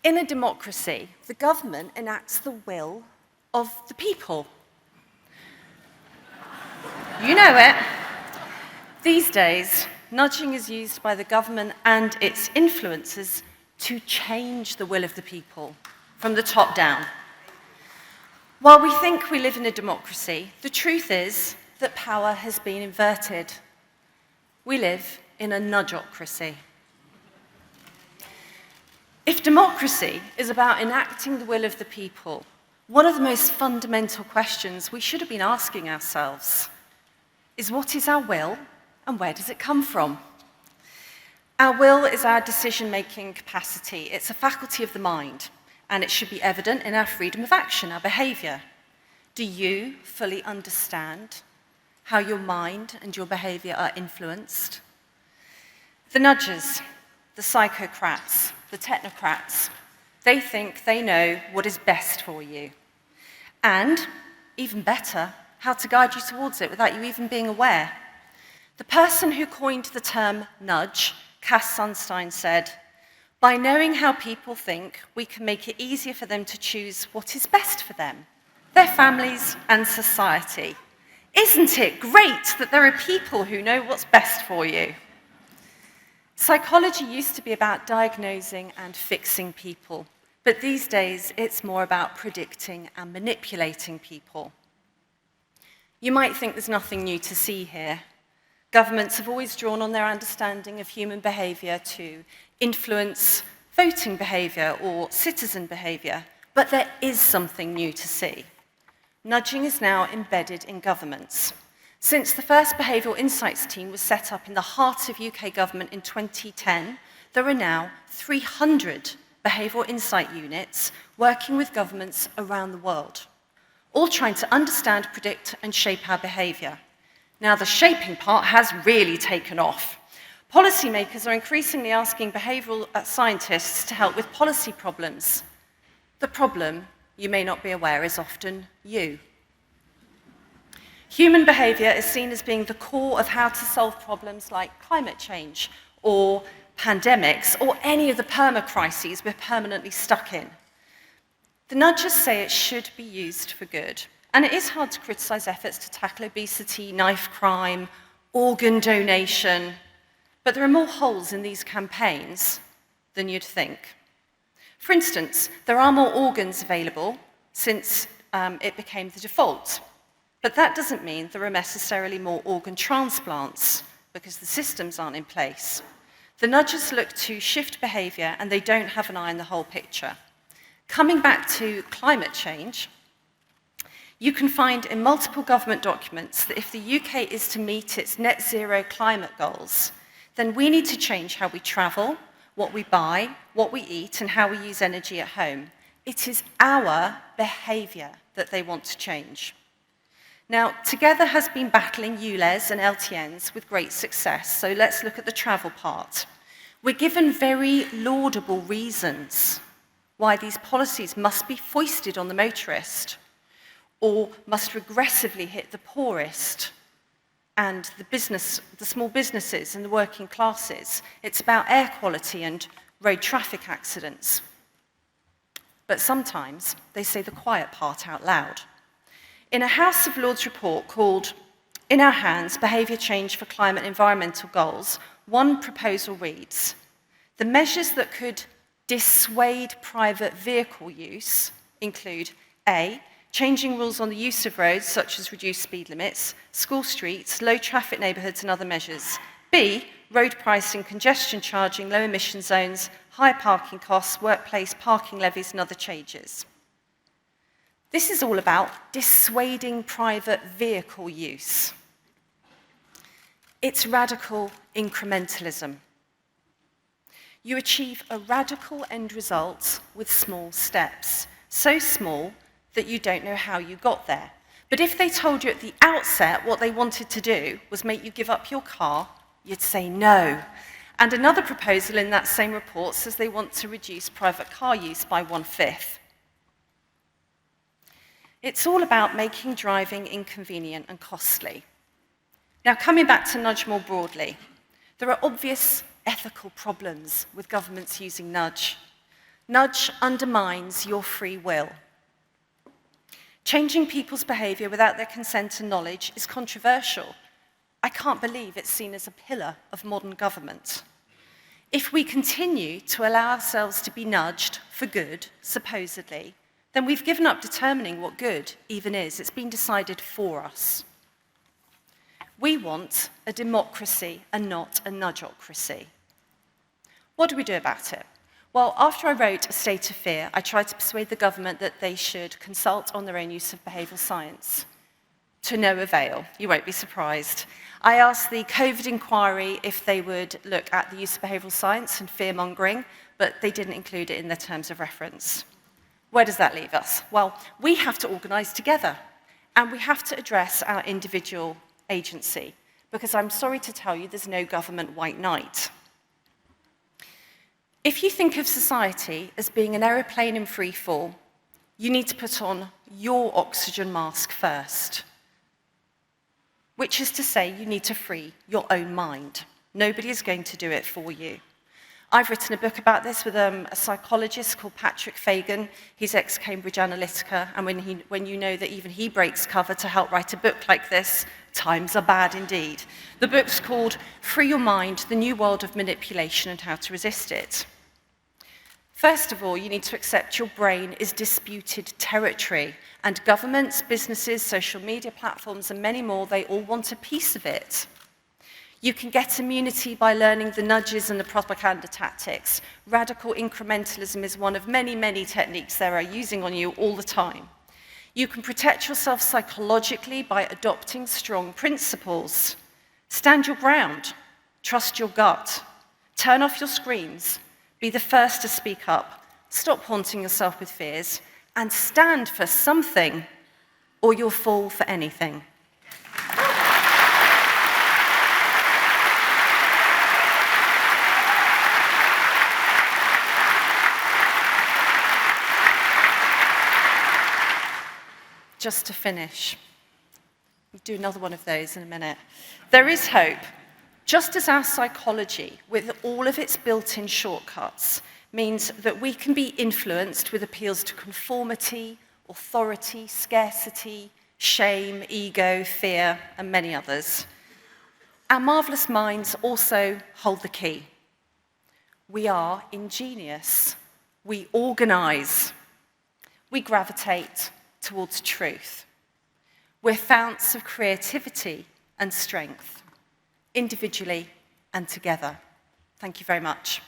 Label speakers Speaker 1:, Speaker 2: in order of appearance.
Speaker 1: In a democracy, the government enacts the will of the people. You know it. These days, nudging is used by the government and its influencers to change the will of the people from the top down. While we think we live in a democracy, the truth is that power has been inverted. We live in a nudgeocracy. If democracy is about enacting the will of the people, one of the most fundamental questions we should have been asking ourselves is, what is our will and where does it come from? Our will is our decision-making capacity. It's a faculty of the mind, and it should be evident in our freedom of action, our behaviour. Do you fully understand how your mind and your behaviour are influenced? The nudgers, the psychocrats, the technocrats, they think they know what is best for you. And, even better, how to guide you towards it without you even being aware. The person who coined the term nudge, Cass Sunstein, said, "By knowing how people think, we can make it easier for them to choose what is best for them, their families and society." Isn't it great that there are people who know what's best for you? Psychology used to be about diagnosing and fixing people, but these days it's more about predicting and manipulating people. You might think there's nothing new to see here. Governments have always drawn on their understanding of human behaviour to influence voting behaviour or citizen behaviour, but there is something new to see. Nudging is now embedded in governments. Since the first behavioural insights team was set up in the heart of UK government in 2010, there are now 300 behavioural insight units working with governments around the world, all trying to understand, predict and shape our behaviour. Now, the shaping part has really taken off. Policymakers are increasingly asking behavioural scientists to help with policy problems. The problem, you may not be aware, is often you. Human behaviour is seen as being the core of how to solve problems like climate change or pandemics or any of the perma-crises we're permanently stuck in. The nudgers say it should be used for good, and it is hard to criticise efforts to tackle obesity, knife crime, organ donation, but there are more holes in these campaigns than you'd think. For instance, there are more organs available since it became the default. But that doesn't mean there are necessarily more organ transplants, because the systems aren't in place. The nudgers look to shift behaviour, and they don't have an eye on the whole picture. Coming back to climate change, you can find in multiple government documents that if the UK is to meet its net zero climate goals, then we need to change how we travel, what we buy, what we eat, and how we use energy at home. It is our behaviour that they want to change. Now, Together has been battling ULEZ and LTNs with great success, so let's look at the travel part. We're given very laudable reasons why these policies must be foisted on the motorist or must regressively hit the poorest and the small businesses and the working classes. It's about air quality and road traffic accidents. But sometimes they say the quiet part out loud. In a House of Lords report called "In Our Hands, Behaviour Change for Climate and Environmental Goals," one proposal reads, "The measures that could dissuade private vehicle use include A, changing rules on the use of roads, such as reduced speed limits, school streets, low traffic neighbourhoods and other measures. B, road pricing, congestion charging, low emission zones, high parking costs, workplace parking levies and other changes." This is all about dissuading private vehicle use. It's radical incrementalism. You achieve a radical end result with small steps, so small that you don't know how you got there. But if they told you at the outset what they wanted to do was make you give up your car, you'd say no. And another proposal in that same report says they want to reduce private car use by 1/5. It's all about making driving inconvenient and costly. Now, coming back to nudge more broadly, there are obvious ethical problems with governments using nudge. Nudge undermines your free will. Changing people's behaviour without their consent and knowledge is controversial. I can't believe it's seen as a pillar of modern government. If we continue to allow ourselves to be nudged for good, supposedly, then we've given up determining what good even is. It's been decided for us. We want a democracy and not a nudgeocracy. What do we do about it? Well, after I wrote A State of Fear, I tried to persuade the government that they should consult on their own use of behavioural science. To no avail. You won't be surprised. I asked the COVID inquiry if they would look at the use of behavioural science and fear-mongering, but they didn't include it in their terms of reference. Where does that leave us? Well, we have to organise together, and we have to address our individual agency, because I'm sorry to tell you, there's no government white knight. If you think of society as being an aeroplane in free fall, you need to put on your oxygen mask first, which is to say you need to free your own mind. Nobody is going to do it for you. I've written a book about this with a psychologist called Patrick Fagan. He's ex-Cambridge Analytica, and when you know that even he breaks cover to help write a book like this, times are bad indeed. The book's called Free Your Mind, The New World of Manipulation and How to Resist It. First of all, you need to accept your brain is disputed territory, and governments, businesses, social media platforms, and many more, they all want a piece of it. You can get immunity by learning the nudges and the propaganda tactics. Radical incrementalism is one of many, many techniques they are using on you all the time. You can protect yourself psychologically by adopting strong principles. Stand your ground. Trust your gut. Turn off your screens. Be the first to speak up. Stop haunting yourself with fears. And stand for something, or you'll fall for anything. Just to finish, we'll do another one of those in a minute. There is hope. Just as our psychology, with all of its built-in shortcuts, means that we can be influenced with appeals to conformity, authority, scarcity, shame, ego, fear, and many others. Our marvellous minds also hold the key. We are ingenious. We organise. We gravitate towards truth. We're founts of creativity and strength, individually and together. Thank you very much.